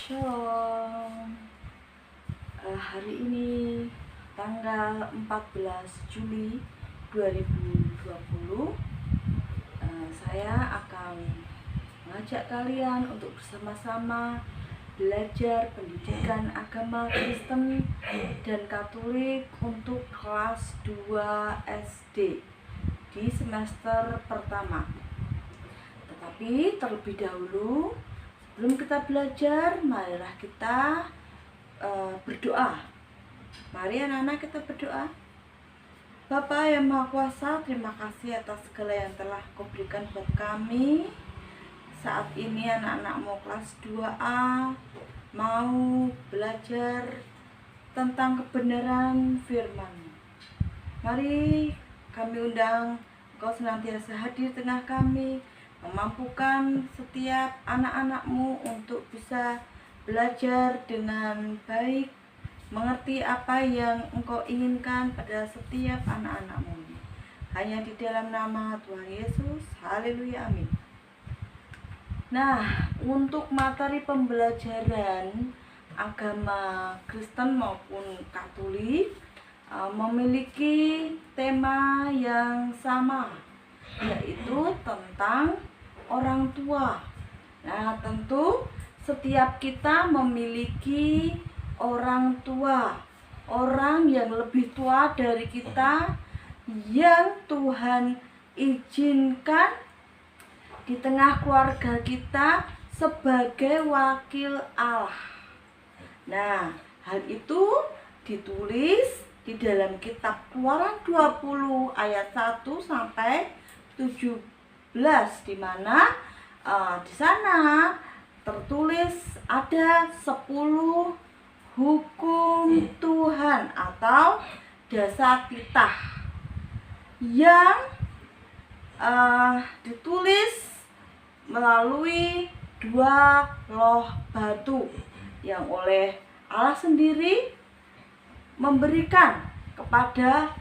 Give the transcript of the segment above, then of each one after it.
Shalom. Hari ini tanggal 14 Juli 2020, saya akan mengajak kalian untuk bersama-sama belajar pendidikan agama Kristen dan Katolik untuk kelas 2 SD di semester pertama. Tetapi terlebih dahulu, sebelum kita belajar, marilah kita berdoa. Mari anak-anak kita berdoa. Bapa yang Maha Kuasa, terima kasih atas segala yang telah Kau berikan buat kami. Saat ini anak-anak mau kelas 2A, mau belajar tentang kebenaran firman. Mari kami undang Kau senantiasa hadir di tengah kami, memampukan setiap anak-anak-Mu untuk bisa belajar dengan baik, mengerti apa yang Engkau inginkan pada setiap anak-anak-Mu. Hanya di dalam nama Tuhan Yesus, haleluya, amin. Nah, untuk materi pembelajaran agama Kristen maupun Katolik memiliki tema yang sama, yaitu tentang orang tua. Nah, tentu setiap kita memiliki orang tua, orang yang lebih tua dari kita, yang Tuhan izinkan di tengah keluarga kita sebagai wakil Allah. Nah, hal itu ditulis di dalam kitab Keluaran 20 ayat 1 sampai 17, di mana di sana tertulis ada 10 hukum Tuhan atau dasar titah yang ditulis melalui 2 loh batu yang oleh Allah sendiri memberikan kepada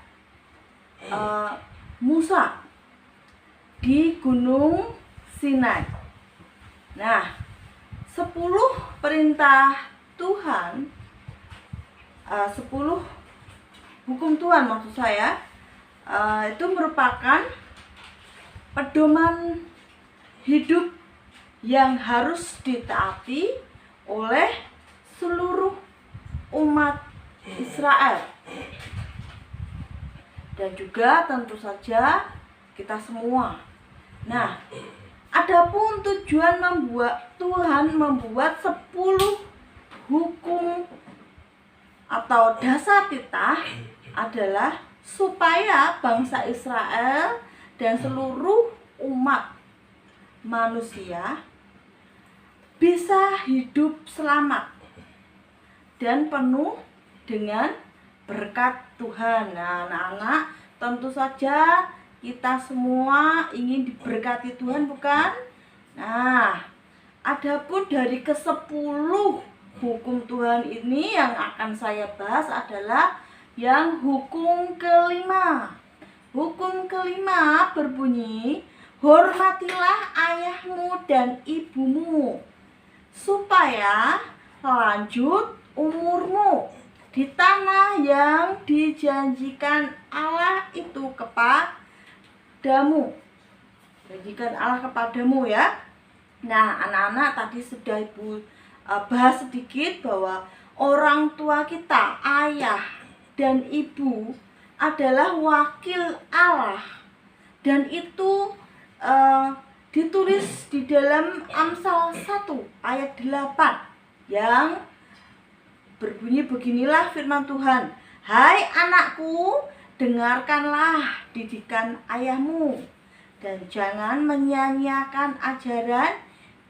Musa di Gunung Sinai. Nah, 10 perintah Tuhan, 10 hukum Tuhan maksud saya, itu merupakan pedoman hidup yang harus ditaati oleh seluruh umat Israel, dan juga tentu saja kita semua. Nah, adapun tujuan Tuhan membuat 10 hukum atau dasar titah adalah supaya bangsa Israel dan seluruh umat manusia bisa hidup selamat dan penuh dengan berkat Tuhan. Nah, anak-anak, tentu saja kita semua ingin diberkati Tuhan, bukan? Nah, adapun dari ke-10 hukum Tuhan ini yang akan saya bahas adalah yang hukum kelima. Hukum kelima berbunyi, hormatilah ayahmu dan ibumu, supaya lanjut umurmu di tanah yang dijanjikan Allah itu kepadamu. Janjikan Allah kepadamu ya. Nah, anak-anak, tadi sudah Ibu bahas sedikit bahwa orang tua kita, ayah dan ibu, adalah wakil Allah. Dan itu ditulis di dalam Amsal 1 ayat 8 yang berbunyi beginilah firman Tuhan. Hai anakku, dengarkanlah didikan ayahmu dan jangan menyanyiakan ajaran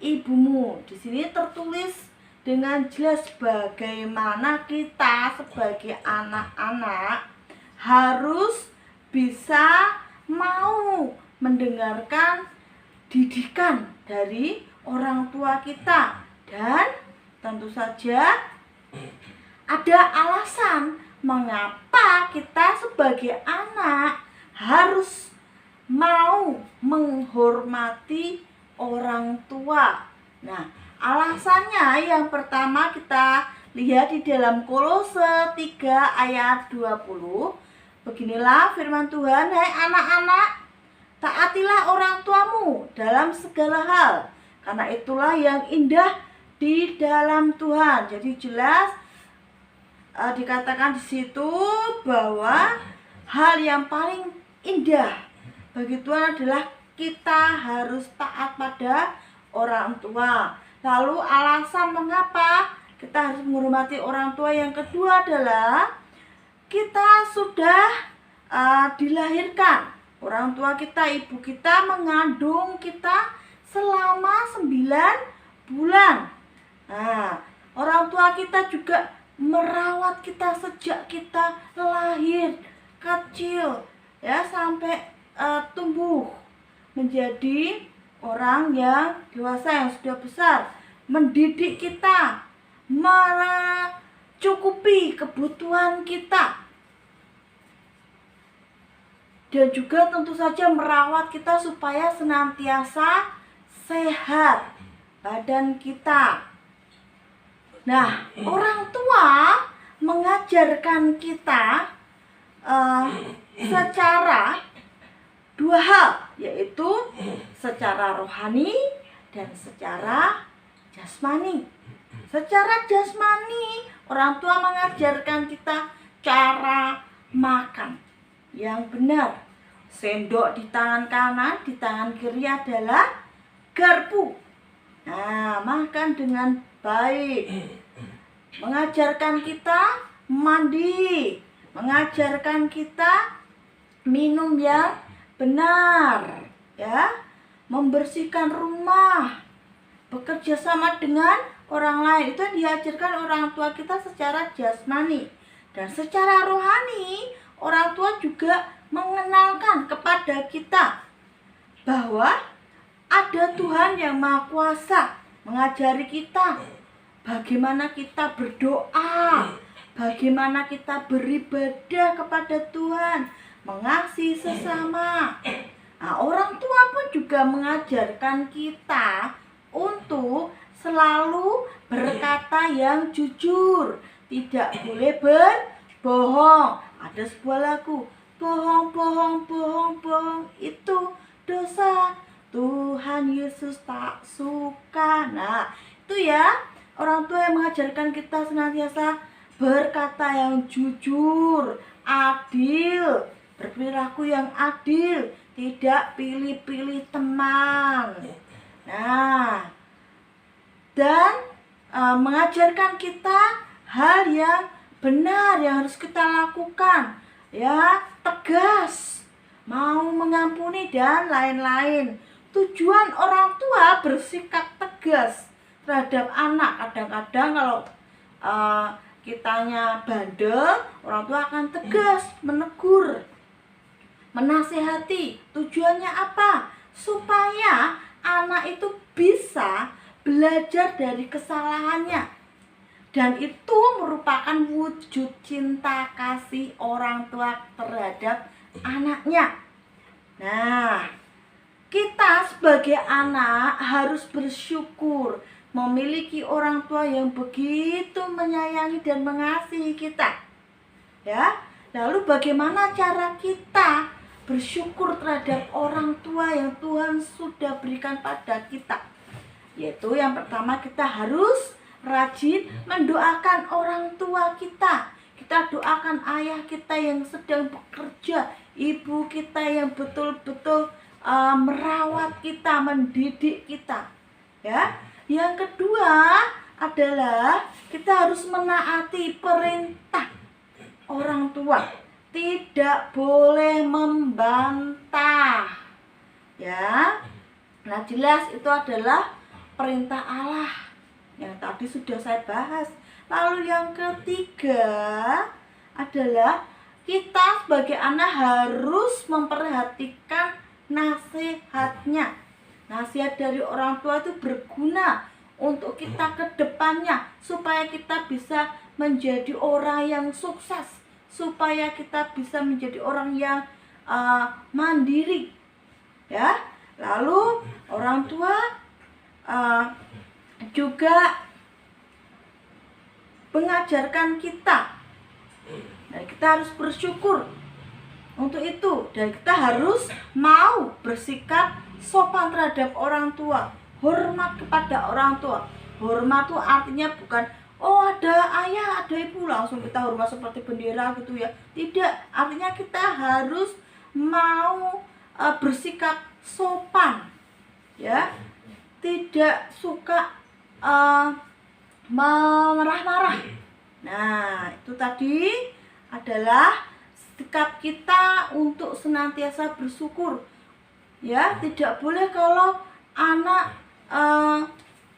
ibumu. Di sini tertulis dengan jelas bagaimana kita sebagai anak-anak harus bisa mau mendengarkan didikan dari orang tua kita, dan tentu saja ada alasan mengapa kita sebagai anak harus mau menghormati orang tua. Nah, Alasannya yang pertama kita lihat di dalam Kolose 3 ayat 20. Beginilah firman Tuhan, hai anak-anak, taatilah orang tuamu dalam segala hal, karena itulah yang indah di dalam Tuhan. Jadi jelas dikatakan di situ bahwa hal yang paling indah bagi Tuhan adalah kita harus taat pada orang tua. Lalu alasan mengapa kita harus menghormati orang tua yang kedua adalah kita sudah dilahirkan. Orang tua kita, ibu kita mengandung kita selama 9 bulan. Nah, orang tua kita juga merawat kita sejak kita lahir kecil ya sampai tumbuh menjadi orang yang dewasa, yang sudah besar, mendidik kita, mencukupi kebutuhan kita, dan juga tentu saja merawat kita supaya senantiasa sehat badan kita. Nah, orang tua mengajarkan kita secara dua hal, yaitu secara rohani dan secara jasmani. Secara jasmani, orang tua mengajarkan kita cara makan yang benar. Sendok di tangan kanan, di tangan kiri adalah garpu. Nah, makan dengan baik. Mengajarkan kita mandi, mengajarkan kita minum yang benar, ya, membersihkan rumah, bekerja sama dengan orang lain. Itu diajarkan orang tua kita secara jasmani. Dan secara rohani, orang tua juga mengenalkan kepada kita bahwa ada Tuhan yang Maha Kuasa, mengajari kita bagaimana kita berdoa, bagaimana kita beribadah kepada Tuhan, mengasihi sesama. Nah, orang tua pun juga mengajarkan kita untuk selalu berkata yang jujur, tidak boleh berbohong. Ada sebuah lagu, bohong, bohong, bohong, bohong itu dosa, Tuhan Yesus tak suka. Nah, itu ya, orang tua yang mengajarkan kita senantiasa berkata yang jujur, adil, berperilaku yang adil, tidak pilih-pilih teman. Nah, dan mengajarkan kita hal yang benar yang harus kita lakukan, ya, tegas, mau mengampuni dan lain-lain. Tujuan orang tua bersikap tegas terhadap anak. Kadang-kadang kalau kitanya bandel, orang tua akan tegas menegur, menasihati. Tujuannya apa? Supaya anak itu bisa belajar dari kesalahannya, dan itu merupakan wujud cinta kasih orang tua terhadap anaknya. Nah, kita sebagai anak harus bersyukur memiliki orang tua yang begitu menyayangi dan mengasihi kita. Ya, lalu bagaimana cara kita bersyukur terhadap orang tua yang Tuhan sudah berikan pada kita? Yaitu yang pertama, kita harus rajin mendoakan orang tua kita. Kita doakan ayah kita yang sedang bekerja, ibu kita yang betul-betul merawat kita, mendidik kita. Ya. Yang kedua adalah kita harus menaati perintah orang tua. Tidak boleh membantah. Ya. Nah, jelas itu adalah perintah Allah yang tadi sudah saya bahas. Lalu yang ketiga adalah kita sebagai anak harus memperhatikan nasihatnya. Nasihat dari orang tua itu berguna untuk kita ke depannya, supaya kita bisa menjadi orang yang sukses, supaya kita bisa menjadi orang yang mandiri. Ya, lalu orang tua juga mengajarkan kita. Nah, kita harus bersyukur untuk itu, dan kita harus mau bersikap sopan terhadap orang tua, hormat kepada orang tua. Hormat itu artinya bukan oh ada ayah, ada ibu langsung kita hormat seperti bendera gitu ya. Tidak, artinya kita harus mau bersikap sopan, ya, tidak suka marah-marah. Nah, itu tadi adalah sikap kita untuk senantiasa bersyukur. Ya, tidak boleh kalau anak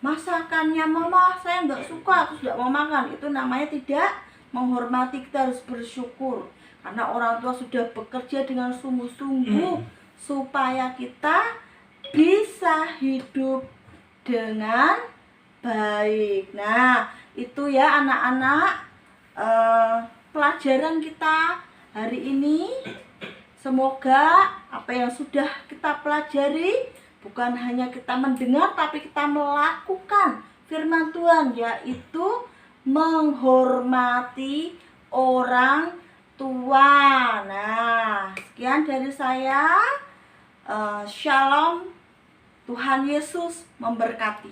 masakannya mama saya nggak suka terus nggak mau makan, itu namanya tidak menghormati. Kita harus bersyukur karena orang tua sudah bekerja dengan sungguh-sungguh supaya kita bisa hidup dengan baik. Nah, itu ya anak-anak pelajaran kita hari ini. Semoga apa yang sudah kita pelajari bukan hanya kita mendengar, tapi kita melakukan firman Tuhan, yaitu menghormati orang tua. Nah, sekian dari saya. Shalom, Tuhan Yesus memberkati.